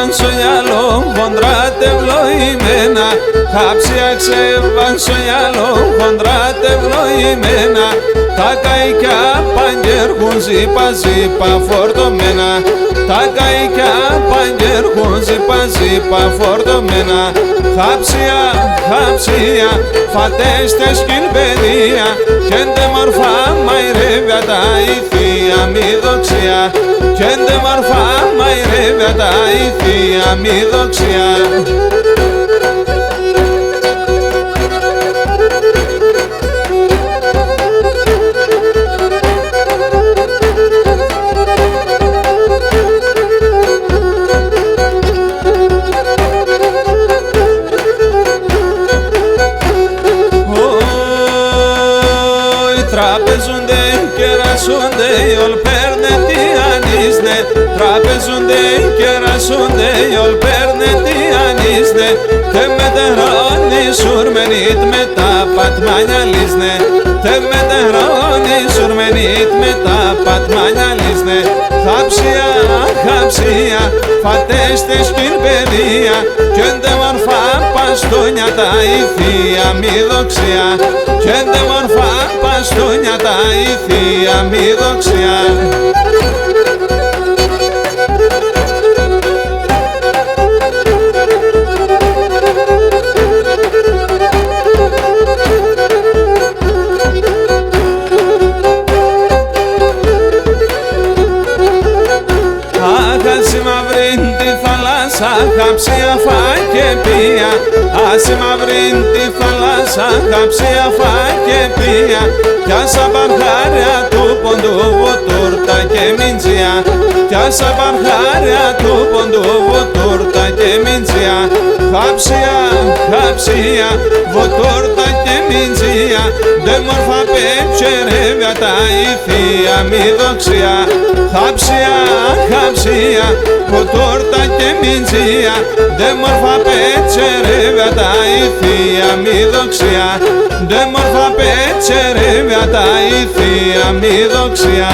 ξεβανσογιάλο, χοντράτε βλοημένα. Χάψια ξεβανσογιάλο, χοντράτε βλοημένα. Τα καϊκιά παγγέρχουν ζύπα ζύπα φορτωμένα. Τα καϊκιά παγγέρχουν ζύπα ζύπα φορτωμένα. Χάψια, χάψια, φατέστες κυλπεδία. Κι έντε μορφά μαϊρεύια τα ηθία μη δοξιά. Κι έντε μορφά μαϊρεύια τα ηθία μη δοξιά. Τραπεζούνται, κερασούνται, ολ παίρνε τι ανίσνε. Τραπεζούνται, κερασούνται, ολ παίρνε τι ανίσνε. Τε με τερώνει σουρμενίτ με τα πατμάνια λίσνε. Τε με τερώνει σουρμενίτ με τα πατμάνια λίσνε. Χάψια, χάψια, φατέστες κυλπεδία. Κι έντε μορφά παστούνια τα ηθία μη δοξιά. Κι έντε μορφά παστούνια τα ηθία μη δοξιά. Άχαση μαύρην τη θάλασσα, χαψία φάκε πία. Άση μαύρην τη θάλασσα, χαψία φάκε πία. Κι άσα παρχάρια του ποντού βοτούρτα και μιντζιά. Κι άσα παρχάρια του ποντού βοτούρτα και μιντζιά. Χαψία, χαψία, βοτούρτα και μιντζιά. Δε μορφά πεψερεύια τα ηθία μη δοξιά. Χαψία, χαψία, βοτούρτα και μιντζιά. Δε μορφά πεψερεύια τα ηθία μη δοξιά. Δε μορφά πεψερεύια τα ηθία μη δοξιά.